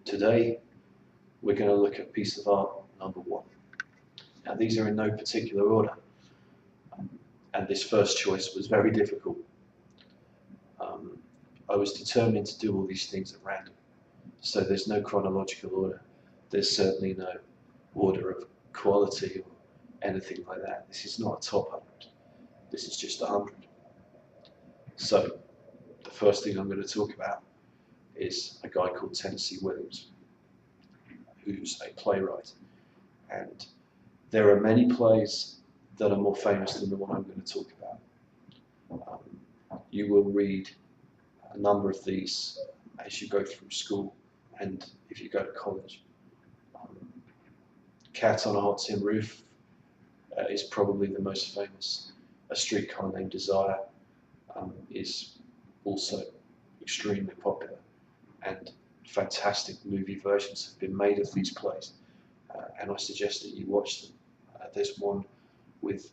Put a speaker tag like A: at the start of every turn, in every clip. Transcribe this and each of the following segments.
A: Today, we're going to look at piece of art number 1. Now, these are in no particular order, and this first choice was very difficult. I was determined to do all these things at random, so there's no chronological order. There's certainly no order of quality or anything like that. This is not a top 100. This is just 100. So, the first thing I'm going to talk about is a guy called Tennessee Williams, who's a playwright. And there are many plays that are more famous than the one I'm going to talk about. You will read a number of these as you go through school and if you go to college. Cat on a Hot Tin Roof is probably the most famous. A Streetcar Named Desire is also extremely popular, and fantastic movie versions have been made of these plays, and I suggest that you watch them. There's one with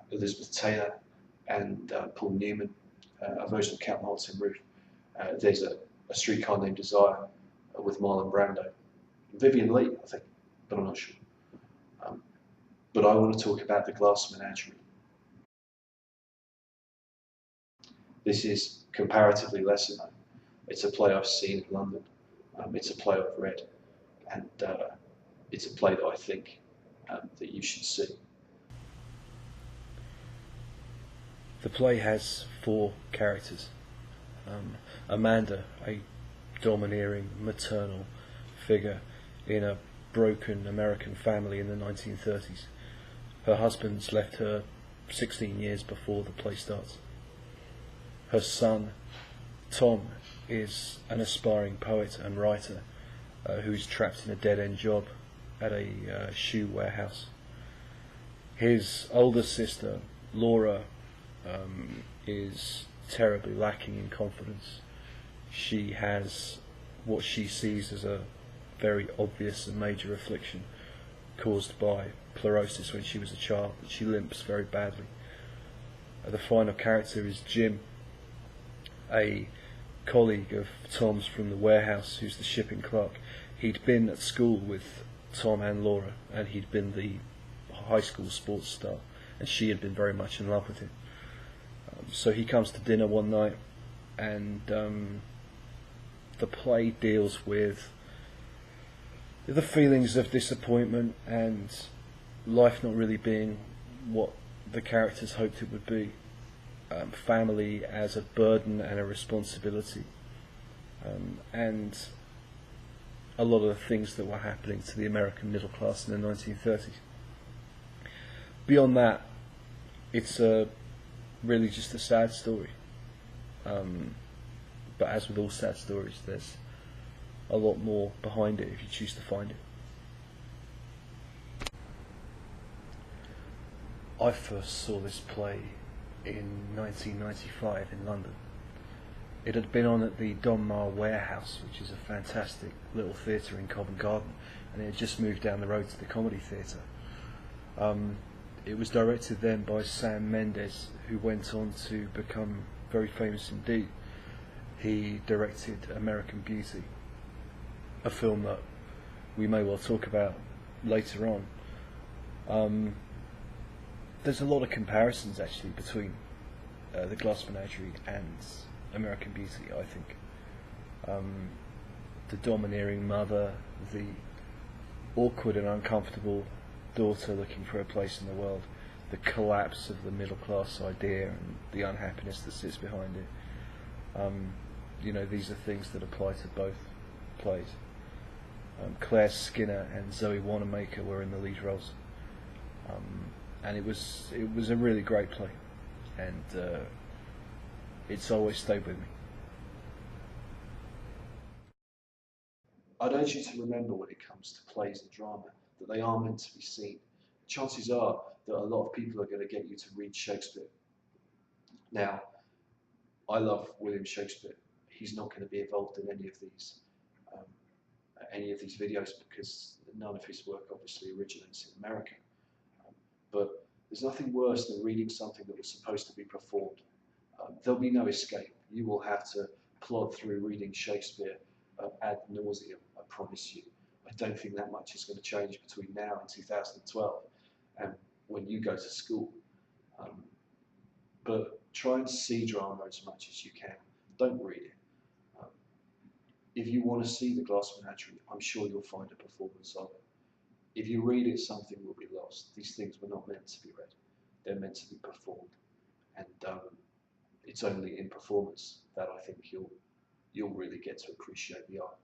A: Elizabeth Taylor and Paul Newman, a version of Cat on a Hot Tin Roof. There's a Streetcar Named Desire with Marlon Brando, Vivian Leigh, I think, but I'm not sure. But I want to talk about The Glass Menagerie. This is comparatively lesser known. It's a play I've seen in London. It's a play I've read, and it's a play that I think that you should see.
B: The play has 4 characters. Amanda, a domineering maternal figure in a broken American family in the 1930s. Her husband's left her 16 years before the play starts. Her son, Tom, is an aspiring poet and writer who's trapped in a dead-end job at a shoe warehouse. His older sister, Laura, is terribly lacking in confidence. She has what she sees as a very obvious and major affliction caused by pleurosis when she was a child. She limps very badly. The final character is Jim, a colleague of Tom's from the warehouse who's the shipping clerk. He'd been at school with Tom and Laura, and he'd been the high school sports star, and she had been very much in love with him. So he comes to dinner one night, and the play deals with the feelings of disappointment and life not really being what the characters hoped it would be. Family as a burden and a responsibility, and a lot of the things that were happening to the American middle class in the 1930s. Beyond that, it's really just a sad story. But as with all sad stories, there's a lot more behind it if you choose to find it. I first saw this play in 1995 in London. It had been on at the Donmar Warehouse, which is a fantastic little theatre in Covent Garden, and it had just moved down the road to the Comedy Theatre. It was directed then by Sam Mendes, who went on to become very famous indeed. He directed American Beauty, a film that we may well talk about later on. There's a lot of comparisons actually between The Glass Menagerie and American Beauty, I think. The domineering mother, the awkward and uncomfortable daughter looking for a place in the world, the collapse of the middle class idea and the unhappiness that sits behind it. These are things that apply to both plays. Claire Skinner and Zoe Wanamaker were in the lead roles. And it was a really great play, and it's always stayed with me.
A: I'd urge you to remember when it comes to plays and drama that they are meant to be seen. Chances are that a lot of people are going to get you to read Shakespeare. Now, I love William Shakespeare. He's not going to be involved in any of these videos because none of his work obviously originates in America. But there's nothing worse than reading something that was supposed to be performed. There'll be no escape. You will have to plod through reading Shakespeare ad nauseum promise you. I don't think that much is going to change between now and 2012 and when you go to school. Um, but try and see drama as much as you can. Don't read it. Um, if you want to see the Glass Menagerie, I'm sure you'll find a performance of it. If you read it, something will be lost. These things were not meant to be read. They're meant to be performed. And it's only in performance that I think you'll really get to appreciate the art.